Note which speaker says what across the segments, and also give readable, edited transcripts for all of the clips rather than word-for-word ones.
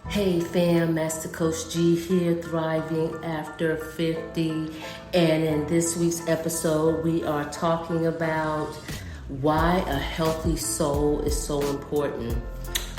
Speaker 1: Hey fam, Master Coach G here, thriving after 50. And in this week's episode, we are talking about why a healthy soul is so important.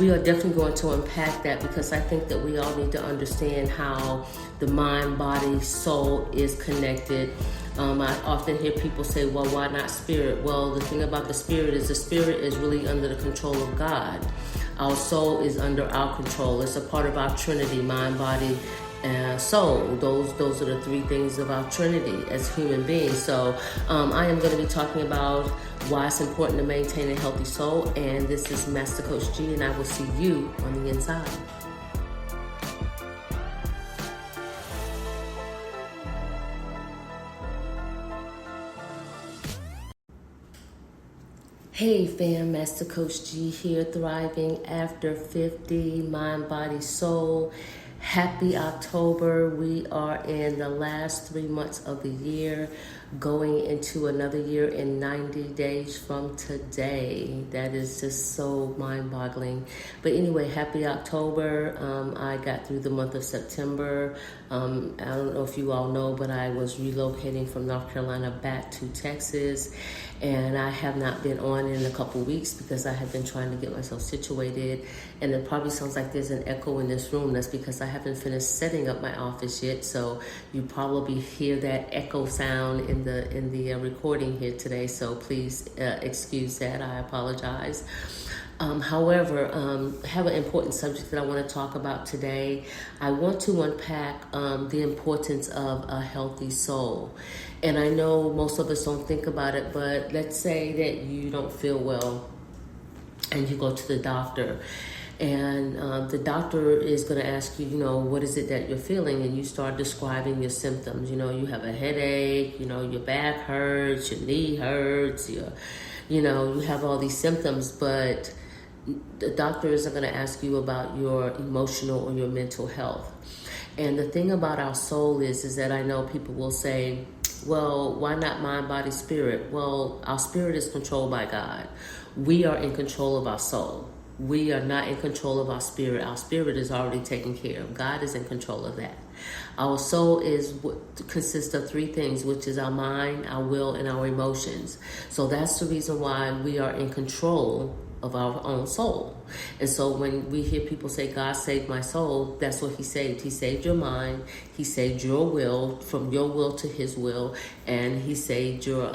Speaker 1: We are definitely going to unpack that because I think that we all need to understand how the mind, body, soul is connected. I often hear people say, well, why not spirit? Well, the thing about the spirit is really under the control of God. Our soul is under our control. It's a part of our Trinity, mind, body, and soul. Those are the three things of our Trinity as human beings. So I am going to be talking about why it's important to maintain a healthy soul. And this is Master Coach G, and I will see you on the inside. Hey fam, Master Coach G here, thriving after 50, mind, body, soul. Happy October. We are in the last 3 months of the year, going into another year in 90 days from today. That is just so mind-boggling. But anyway, happy October. I got through the month of September. I don't know if you all know, but I was relocating from North Carolina back to Texas. And I have not been on in a couple weeks because I have been trying to get myself situated. And it probably sounds like there's an echo in this room. That's because I haven't finished setting up my office yet. So you probably hear that echo sound in the recording here today. So please excuse that. I apologize. However, I have an important subject that I want to talk about today. I want to unpack the importance of a healthy soul. And I know most of us don't think about it, but let's say that you don't feel well and you go to the doctor. And the doctor is going to ask you, what is it that you're feeling? And you start describing your symptoms. You have a headache, your back hurts, your knee hurts, you have all these symptoms, but the doctor isn't going to ask you about your emotional or your mental health. And the thing about our soul is that I know people will say, well, why not mind, body, spirit? Well, our spirit is controlled by God. We are in control of our soul. We are not in control of our spirit. Our spirit is already taken care of. God is in control of that. Our soul consists of three things, which is our mind, our will, and our emotions. So that's the reason why we are in control of our own soul. And so when we hear people say, God saved my soul, that's what he saved. He saved your mind. He saved your will, from your will to his will. And he saved your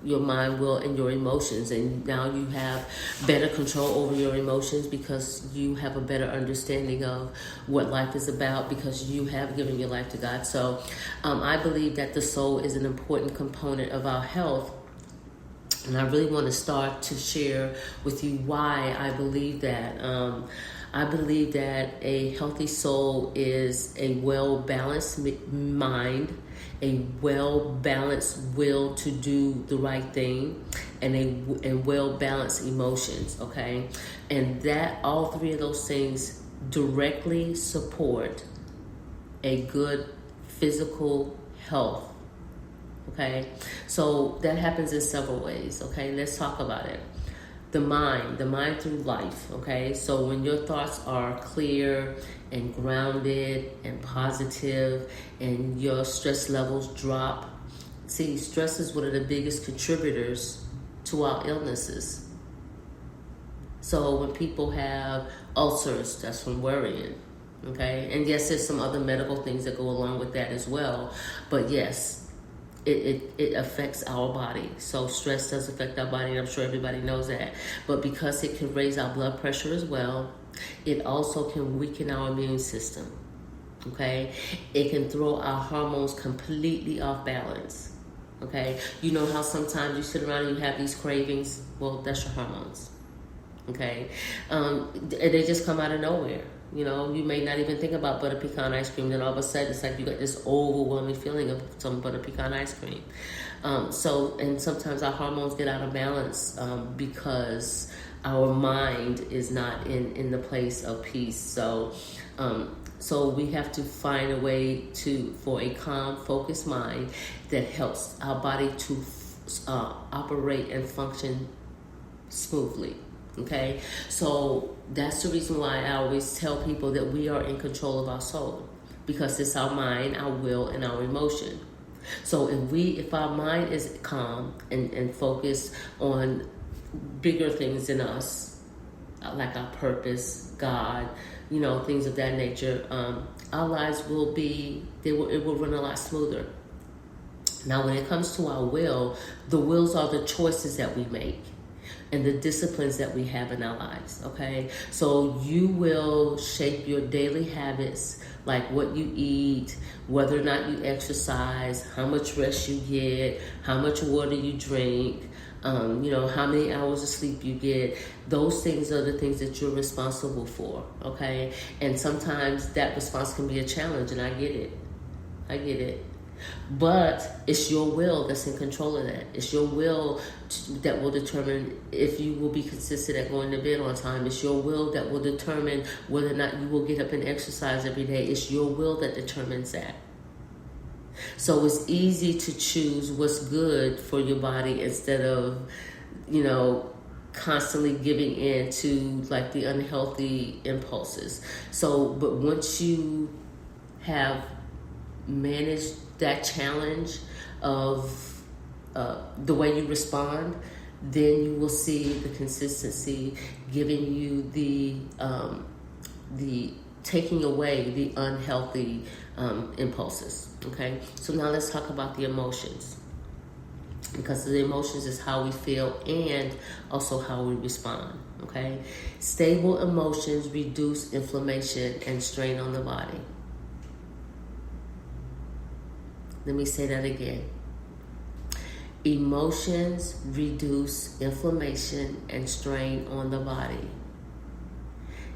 Speaker 1: mind, will, and your emotions. And now you have better control over your emotions because you have a better understanding of what life is about because you have given your life to God. So I believe that the soul is an important component of our health. And I really want to start to share with you why I believe that. I believe that a healthy soul is a well-balanced mind, a well-balanced will to do the right thing, and well-balanced emotions, okay? And that all three of those things directly support a good physical health. Okay, so that happens in several ways. Okay, let's talk about it. The mind through life. Okay, so when your thoughts are clear and grounded and positive and your stress levels drop. See, stress is one of the biggest contributors to our illnesses. So when people have ulcers, that's from worrying. Okay, and yes, there's some other medical things that go along with that as well. But yes, it affects our body. So stress does affect our body, and I'm sure everybody knows that. But because it can raise our blood pressure as well, it also can weaken our immune system. Okay? It can throw our hormones completely off balance. Okay? You know how sometimes you sit around and you have these cravings? Well, that's your hormones. Okay? They just come out of nowhere. You may not even think about butter pecan ice cream. Then all of a sudden, it's like you got this overwhelming feeling of some butter pecan ice cream. And sometimes our hormones get out of balance because our mind is not in the place of peace. So we have to find a way for a calm, focused mind that helps our body to operate and function smoothly. Okay, so that's the reason why I always tell people that we are in control of our soul, because it's our mind, our will, and our emotion. So if our mind is calm and focused on bigger things in us, like our purpose, God, things of that nature, our lives will it will run a lot smoother. Now, when it comes to our will, the wills are the choices that we make and the disciplines that we have in our lives, okay? So you will shape your daily habits, like what you eat, whether or not you exercise, how much rest you get, how much water you drink, how many hours of sleep you get. Those things are the things that you're responsible for, okay? And sometimes that response can be a challenge, and I get it. But it's your will that's in control of that. It's your will that will determine if you will be consistent at going to bed on time. It's your will that will determine whether or not you will get up and exercise every day. It's your will that determines that. So it's easy to choose what's good for your body instead of, constantly giving in to like the unhealthy impulses. So, but once you have managed that challenge of the way you respond, then you will see the consistency giving you the taking away the unhealthy impulses. Okay, so now let's talk about the emotions, because the emotions is how we feel and also how we respond. Okay, stable emotions reduce inflammation and strain on the body. Let me say that again. Emotions reduce inflammation and strain on the body.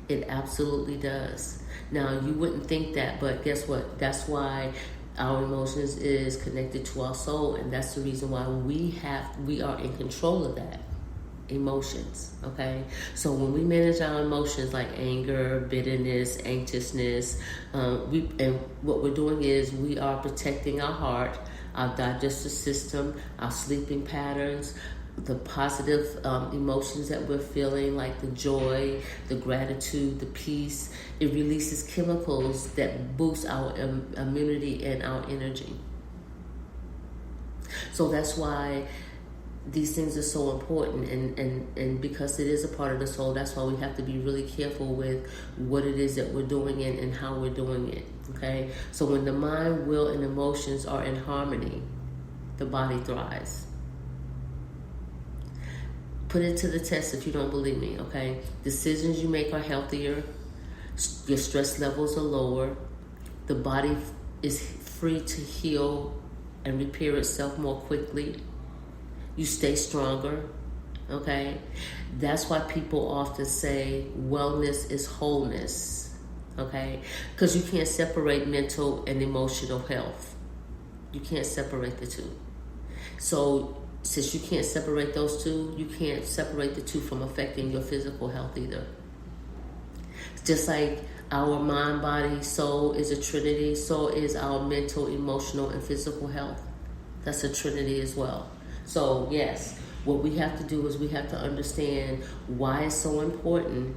Speaker 1: It absolutely does. Now, you wouldn't think that, but guess what? That's why our emotions is connected to our soul, and that's the reason why we are in control of that. Emotions, okay? So when we manage our emotions like anger, bitterness, anxiousness, and what we're doing is we are protecting our heart, our digestive system, our sleeping patterns, the positive emotions that we're feeling, like the joy, the gratitude, the peace. It releases chemicals that boost our immunity and our energy. So that's why these things are so important, and because it is a part of the soul, that's why we have to be really careful with what it is that we're doing and how we're doing it, okay? So when the mind, will, and emotions are in harmony, the body thrives. Put it to the test if you don't believe me, okay? Decisions you make are healthier, your stress levels are lower, the body is free to heal and repair itself more quickly. You stay stronger, okay? That's why people often say wellness is wholeness, okay? Because you can't separate mental and emotional health. You can't separate the two. So since you can't separate those two, you can't separate the two from affecting your physical health either. Just like our mind, body, soul is a trinity, so is our mental, emotional, and physical health. That's a trinity as well. So yes, what we have to do is we have to understand why it's so important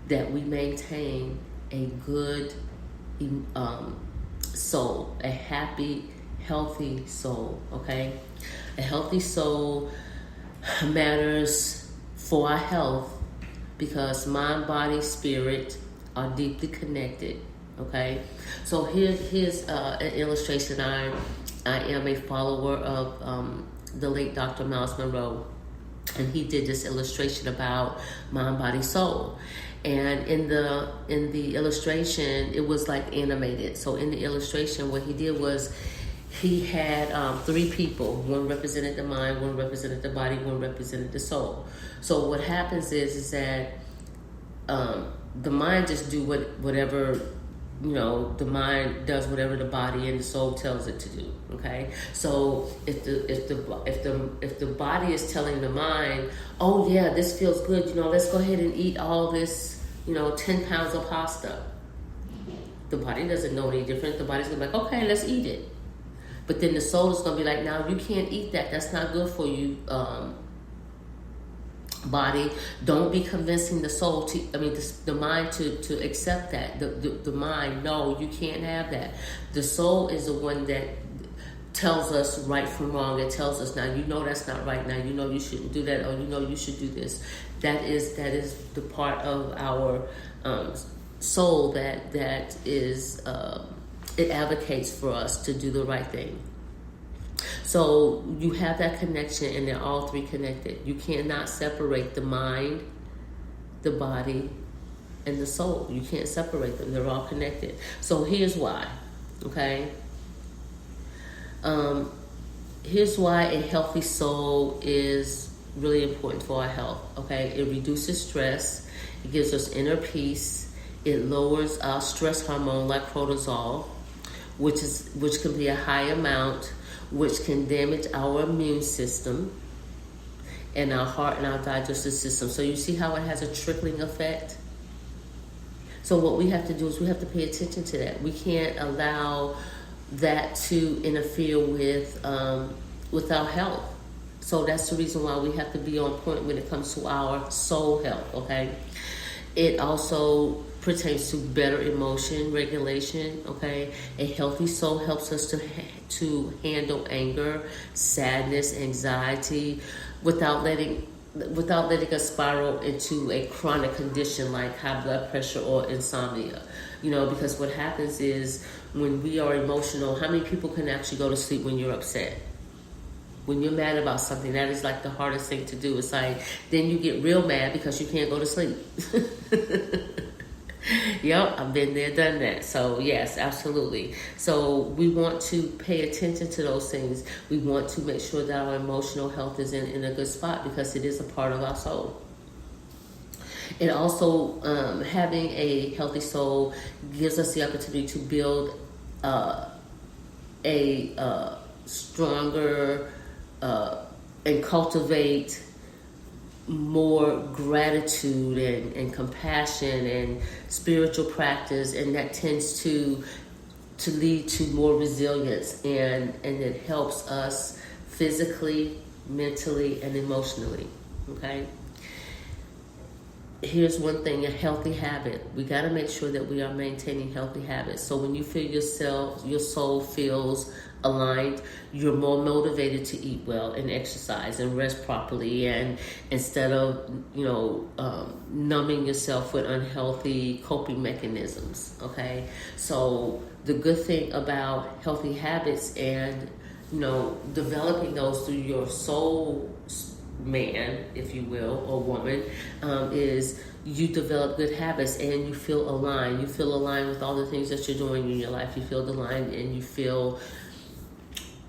Speaker 1: that we maintain a good soul, a happy, healthy soul, okay? A healthy soul matters for our health because mind, body, spirit are deeply connected, okay? So here's an illustration. I am a follower of the late Dr. Miles Monroe, and he did this illustration about mind, body, soul. And in the illustration, it was like animated. So in the illustration, what he did was he had 3 people. One represented the mind, one represented the body, one represented the soul. So what happens is that the mind just do whatever. The mind does whatever the body and the soul tells it to do. Okay, so if the body is telling the mind, oh yeah, this feels good, let's go ahead and eat all this, 10 pounds of pasta. The body doesn't know any different. The body's gonna be like, okay, let's eat it. But then the soul is gonna be like, now you can't eat that. That's not good for you. body. Don't be convincing the soul the mind to accept that. The mind, no, you can't have that. The soul is the one that tells us right from wrong. It tells us, now you know that's not right, now you know you shouldn't do that, or you know you should do this. That is the part of our soul that is it advocates for us to do the right thing. So you have that connection, and they're all three connected. You cannot separate the mind, the body, and the soul. You can't separate them. They're all connected. So here's why, okay? Here's why a healthy soul is really important for our health, okay? It reduces stress. It gives us inner peace. It lowers our stress hormone like cortisol, which can be a high amount, which can damage our immune system and our heart and our digestive system. So you see how it has a trickling effect? So what we have to do is we have to pay attention to that. We can't allow that to interfere with our health. So that's the reason why we have to be on point when it comes to our soul health, okay? It also pertains to better emotion regulation, okay? A healthy soul helps us to handle anger, sadness, anxiety, without letting us spiral into a chronic condition like high blood pressure or insomnia. Because what happens is when we are emotional, how many people can actually go to sleep when you're upset? When you're mad about something, that is like the hardest thing to do. It's like, then you get real mad because you can't go to sleep. Yep, I've been there, done that. So yes, absolutely. So we want to pay attention to those things. We want to make sure that our emotional health is in a good spot, because it is a part of our soul. And also, having a healthy soul gives us the opportunity to build a stronger and cultivate more gratitude and compassion and spiritual practice, and that tends to lead to more resilience, and it helps us physically, mentally, and emotionally, okay? Here's one thing, a healthy habit. We got to make sure that we are maintaining healthy habits. So when you feel your soul feels aligned, you're more motivated to eat well and exercise and rest properly, and instead of numbing yourself with unhealthy coping mechanisms, okay? So the good thing about healthy habits and developing those through your soul man, if you will, or woman, is you develop good habits and you feel aligned. You feel aligned with all the things that you're doing in your life. You feel aligned and you feel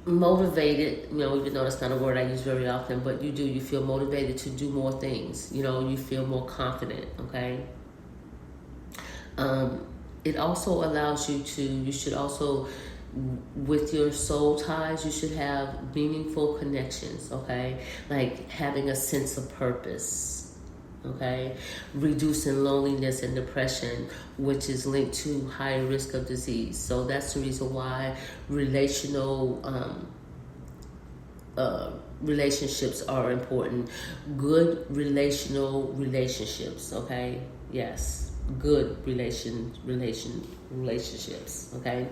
Speaker 1: motivated, even though that's not a word I use very often, but you feel motivated to do more things. You feel more confident, okay? It also allows you should also, with your soul ties, you should have meaningful connections, okay? Like having a sense of purpose, okay? Reducing loneliness and depression, which is linked to higher risk of disease. So that's the reason why relationships are important. Good relationships, okay? Yes, good relationships, okay?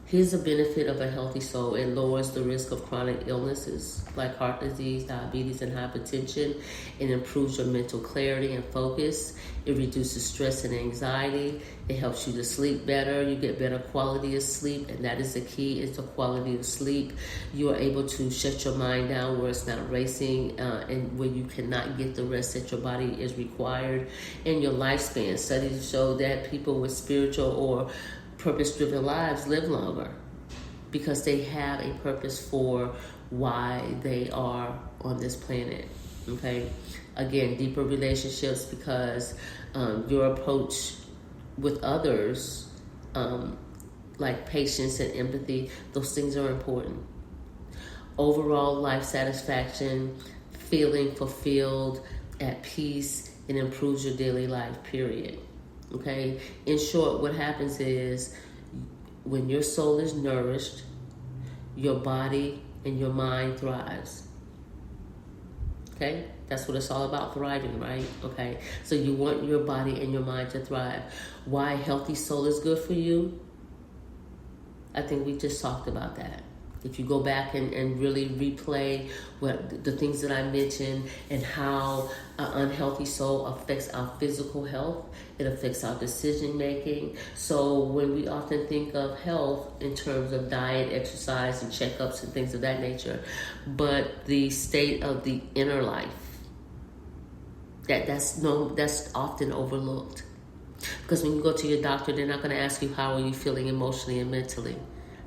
Speaker 1: Here's a benefit of a healthy soul. It lowers the risk of chronic illnesses like heart disease, diabetes, and hypertension. It improves your mental clarity and focus. It reduces stress and anxiety. It helps you to sleep better. You get better quality of sleep, and that is the key, is the quality of sleep. You are able to shut your mind down where it's not racing, and where you cannot get the rest that your body is required. In your lifespan, studies show that people with spiritual or purpose-driven lives live longer because they have a purpose for why they are on this planet, okay? Again, deeper relationships, because your approach with others, like patience and empathy, those things are important. Overall life satisfaction, feeling fulfilled, at peace, it improves your daily life, period. Okay, in short, what happens is when your soul is nourished, your body and your mind thrives. Okay, that's what it's all about, thriving, right? Okay, so you want your body and your mind to thrive. Why healthy soul is good for you? I think we just talked about that. If you go back and really replay what the things that I mentioned and how an unhealthy soul affects our physical health, it affects our decision making. So when we often think of health in terms of diet, exercise, and checkups and things of that nature, but the state of the inner life, that's often overlooked. Because when you go to your doctor, they're not going to ask you how are you feeling emotionally and mentally.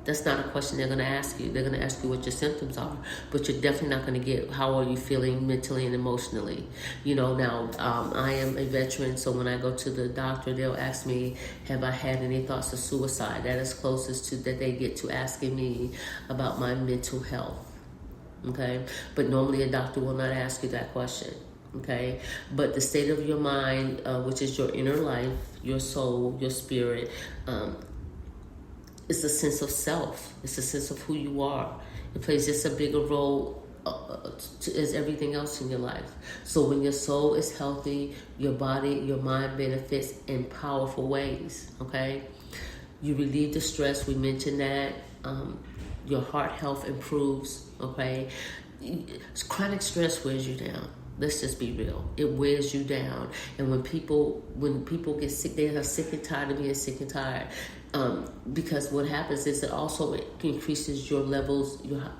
Speaker 1: That's not a question they're going to ask you. They're going to ask you what your symptoms are, but you're definitely not going to get how are you feeling mentally and emotionally. Now I am a veteran, so when I go to the doctor, they'll ask me, have I had any thoughts of suicide? That is closest to that they get to asking me about my mental health. Okay, but normally a doctor will not ask you that question. Okay, but the state of your mind, which is your inner life, your soul, your spirit, it's a sense of self. It's a sense of who you are. It plays just a bigger role as everything else in your life. So when your soul is healthy, your body, your mind benefits in powerful ways, okay? You relieve the stress. We mentioned that. Your heart health improves, okay? Chronic stress wears you down. Let's just be real. It wears you down. And when people get sick, they are sick and tired of being sick and tired. Because what happens is it also increases your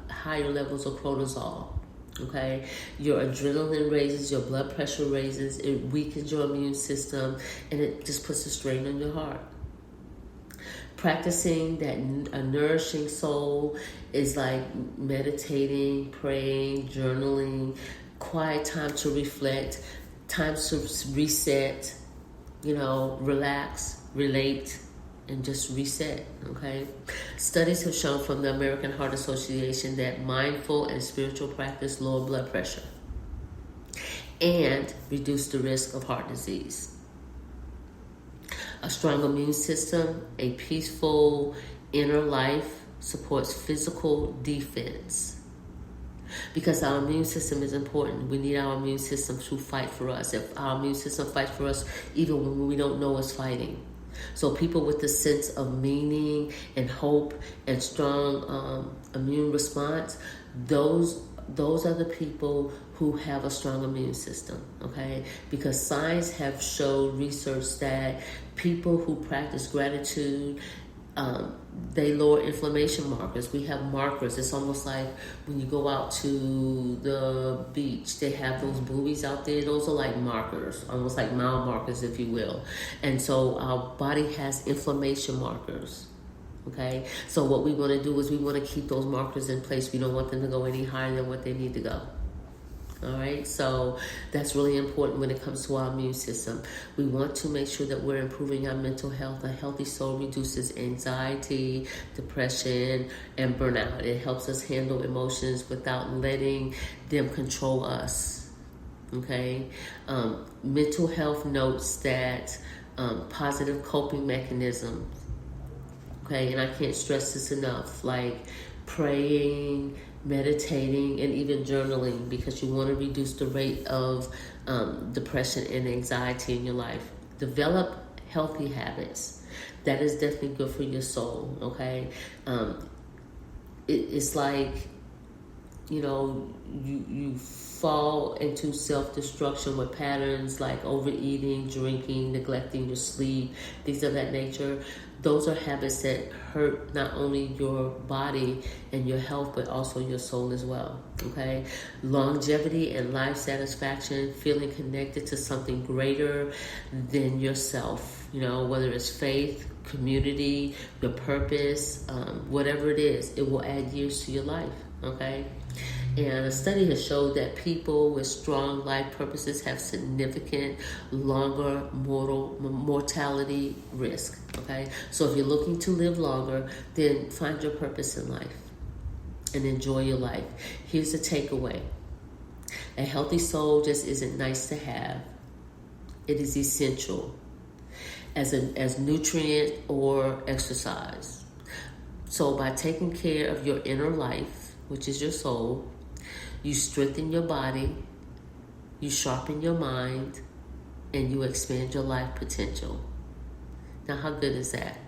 Speaker 1: higher levels of cortisol. Okay, your adrenaline raises, your blood pressure raises, it weakens your immune system, and it just puts a strain on your heart. Practicing a nourishing soul is like meditating, praying, journaling, quiet time to reflect, time to reset, relax, relate, and just reset, okay? Studies have shown from the American Heart Association that mindful and spiritual practice lower blood pressure and reduce the risk of heart disease. A strong immune system, a peaceful inner life supports physical defense. Because our immune system is important. We need our immune system to fight for us. If our immune system fights for us, even when we don't know it's fighting. So people with a sense of meaning and hope and strong immune response, those are the people who have a strong immune system, okay? Because science have showed research that people who practice gratitude, they lower inflammation markers. We have markers. It's almost like when you go out to the beach, they have those buoys out there. Those are like markers, almost like mile markers, if you will. And so our body has inflammation markers. Okay, so what we want to do is we want to keep those markers in place. We don't want them to go any higher than what they need to go. All right, so that's really important when it comes to our immune system. We want to make sure that we're improving our mental health. A healthy soul reduces anxiety, depression, and burnout. It helps us handle emotions without letting them control us. Okay, mental health notes that positive coping mechanisms. Okay, and I can't stress this enough, like praying, meditating, and even journaling, because you want to reduce the rate of depression and anxiety in your life. Develop healthy habits. That is definitely good for your soul, okay? It's like, you fall into self-destruction with patterns like overeating, drinking, neglecting your sleep, things of that nature. Those are habits that hurt not only your body and your health, but also your soul as well, okay? Longevity and life satisfaction, feeling connected to something greater than yourself, whether it's faith, community, your purpose, whatever it is, it will add years to your life, okay? And a study has showed that people with strong life purposes have significant longer mortality risk, okay? So if you're looking to live longer, then find your purpose in life and enjoy your life. Here's the takeaway. A healthy soul just isn't nice to have. It is essential as nutrient or exercise. So by taking care of your inner life, which is your soul, you strengthen your body, you sharpen your mind, and you expand your life potential. Now, how good is that?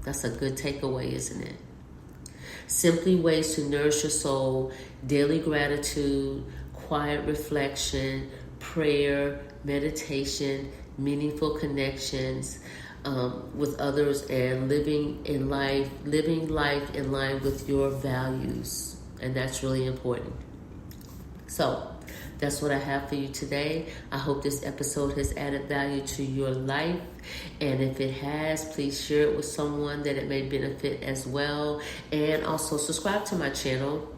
Speaker 1: That's a good takeaway, isn't it? Simply ways to nourish your soul: daily gratitude, quiet reflection, prayer, meditation, meaningful connections with others, and living life in line with your values. And that's really important. So that's what I have for you today. I hope this episode has added value to your life. And if it has, please share it with someone that it may benefit as well. And also subscribe to my channel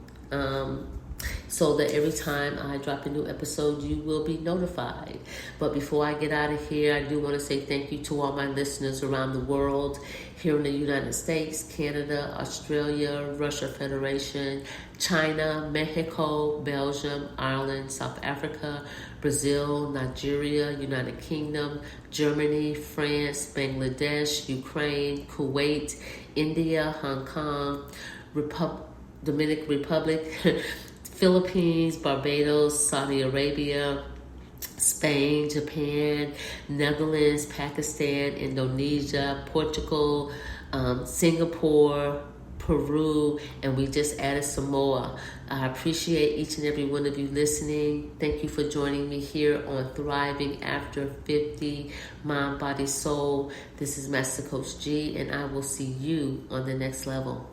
Speaker 1: so that every time I drop a new episode, you will be notified. But before I get out of here, I do want to say thank you to all my listeners around the world, here in the United States, Canada, Australia, Russia Federation, China, Mexico, Belgium, Ireland, South Africa, Brazil, Nigeria, United Kingdom, Germany, France, Bangladesh, Ukraine, Kuwait, India, Hong Kong, Dominican Republic, Philippines, Barbados, Saudi Arabia, Spain, Japan, Netherlands, Pakistan, Indonesia, Portugal, Singapore, Peru, and we just added Samoa. I appreciate each and every one of you listening. Thank you for joining me here on Thriving After 50, Mind, Body, Soul. This is Master Coach G, and I will see you on the next level.